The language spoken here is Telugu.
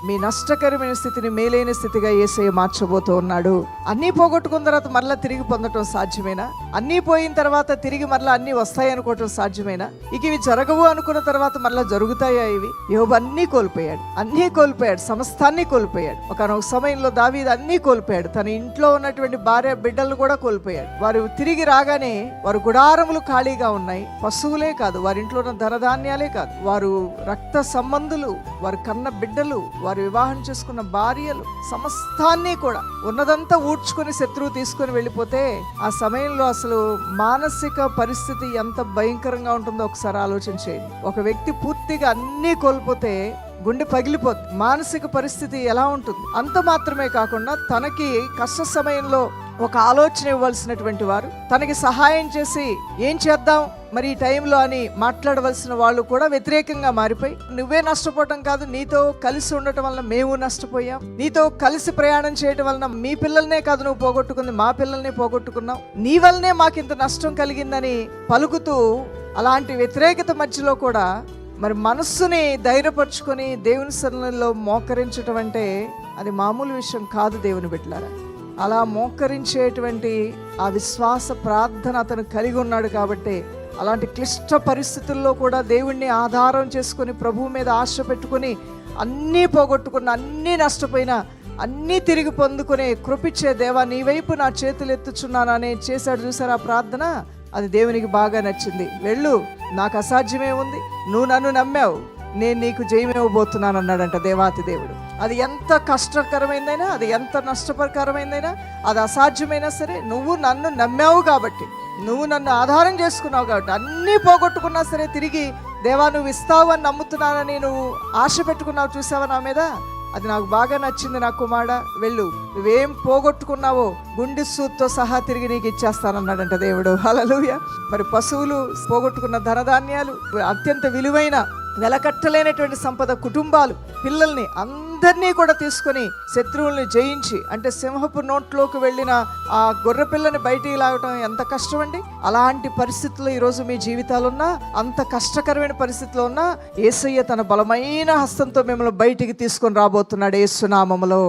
మీ నష్టకరమైన స్థితిని మేలైన స్థితిగా యేసయ్య మార్చబోతూ ఉన్నాడు. అన్నీ పోగొట్టుకున్న తర్వాత మరలా తిరిగి పొందటం సాధ్యమేనా? అన్నీ పోయిన తర్వాత తిరిగి మరలా అన్నీ వస్తాయి అనుకోవటం సాధ్యమేనా? ఇవి జరగవు అనుకున్న తర్వాత మరలా జరుగుతాయా? ఇవి యోబు అన్నీ కోల్పోయాడు, సమస్తాన్ని కోల్పోయాడు. ఒకనొక సమయంలో దావీదు అన్నీ కోల్పోయాడు. తన ఇంట్లో ఉన్నటువంటి భార్య బిడ్డలను కూడా కోల్పోయాడు. వారు తిరిగి రాగానే వారు గుడారములు ఖాళీగా ఉన్నాయి. పశువులే కాదు, వారి ఇంట్లో ఉన్న ధనధాన్యాలే కాదు, వారు రక్త సంబంధులు, వారు కన్న బిడ్డలు, వారు వివాహం చేసుకున్న భార్యలు, సమస్తాన్ని కూడా ఉన్నదంతా ఊడ్చుకొని శత్రువు తీసుకొని వెళ్ళిపోతే ఆ సమయంలో అసలు మానసిక పరిస్థితి ఎంత భయంకరంగా ఉంటుందో ఒకసారి ఆలోచన చేయండి. ఒక వ్యక్తి పూర్తిగా అన్నీ కోల్పోతే గుండె పగిలిపోతుంది. మానసిక పరిస్థితి ఎలా ఉంటుంది? అంత మాత్రమే కాకుండా తనకి కష్ట సమయంలో ఒక ఆలోచన ఇవ్వాల్సినటువంటి వారు, తనకి సహాయం చేసి ఏం చేద్దాం మరి ఈ టైంలో అని మాట్లాడవలసిన వాళ్ళు కూడా వ్యతిరేకంగా మారిపోయి, నువ్వే నష్టపోవటం కాదు, నీతో కలిసి ఉండటం వలన మేము నష్టపోయాం, నీతో కలిసి ప్రయాణం చేయటం వలన మీ పిల్లల్నే కాదు నువ్వు పోగొట్టుకుంది, మా పిల్లల్ని పోగొట్టుకున్నావు, నీ వల్లనే మాకింత నష్టం కలిగిందని పలుకుతూ అలాంటి వ్యతిరేకత మధ్యలో కూడా మరి మనస్సుని ధైర్యపరుచుకొని దేవుని సన్నిధిలో మోకరించటం అంటే అది మామూలు విషయం కాదు. దేవుని బిడ్డలారా, అలా మోకరించేటువంటి ఆ విశ్వాస ప్రార్థన అతను కలిగి ఉన్నాడు కాబట్టి అలాంటి క్లిష్ట పరిస్థితుల్లో కూడా దేవుణ్ణి ఆధారం చేసుకొని ప్రభువు మీద ఆశ పెట్టుకొని అన్నీ పోగొట్టుకున్న, అన్నీ నష్టపోయినా అన్నీ తిరిగి పొందుకునే కృపిచ్చే దేవా నీ వైపు నా చేతులు ఎత్తుచున్నానని చేశాడు. చూసారు ఆ ప్రార్థన? అది దేవునికి బాగా నచ్చింది. వెళ్ళు, నాకు అసాధ్యమే ఉంది, నువ్వు నన్ను నమ్మావు, నేను నీకు జయమివ్వబోతున్నాను అన్నాడంట దేవాతి దేవుడు. అది ఎంత కష్టకరమైందైనా, అది ఎంత నష్టకరమైందైనా, అది అసాధ్యమైనా సరే నువ్వు నన్ను నమ్మావు కాబట్టి, నువ్వు నన్ను ఆధారం చేసుకున్నావు కాబట్టి, అన్నీ పోగొట్టుకున్నా సరే తిరిగి దేవా నువ్వు ఇస్తావు అని నమ్ముతున్నానని నువ్వు ఆశ పెట్టుకున్నావు. చూసావా నా మీద? అది నాకు బాగా నచ్చింది. నా కుమారుడా, వెళ్ళు, నువ్వేం పోగొట్టుకున్నావో గుండె సూత్తో సహా తిరిగి నీకు ఇచ్చేస్తానన్నాడంట దేవుడు. హల్లెలూయా. మరి పశువులు, పోగొట్టుకున్న ధనధాన్యాలు, అత్యంత విలువైన వెలకట్టలేనటువంటి సంపద, కుటుంబాలు, పిల్లల్ని అందరినీ కూడా తీసుకొని శత్రువుల్ని జయించి, అంటే సింహపు నోట్లోకి వెళ్ళిన ఆ గొర్రె పిల్లని బయటికి లాగటం ఎంత కష్టం అండి. అలాంటి పరిస్థితుల్లో ఈరోజు మీ జీవితాలున్నా, అంత కష్టకరమైన పరిస్థితిలో ఉన్నా యేసయ్య తన బలమైన హస్తంతో మిమ్మల్ని బయటికి తీసుకొని రాబోతున్నాడు యేసు నామములో.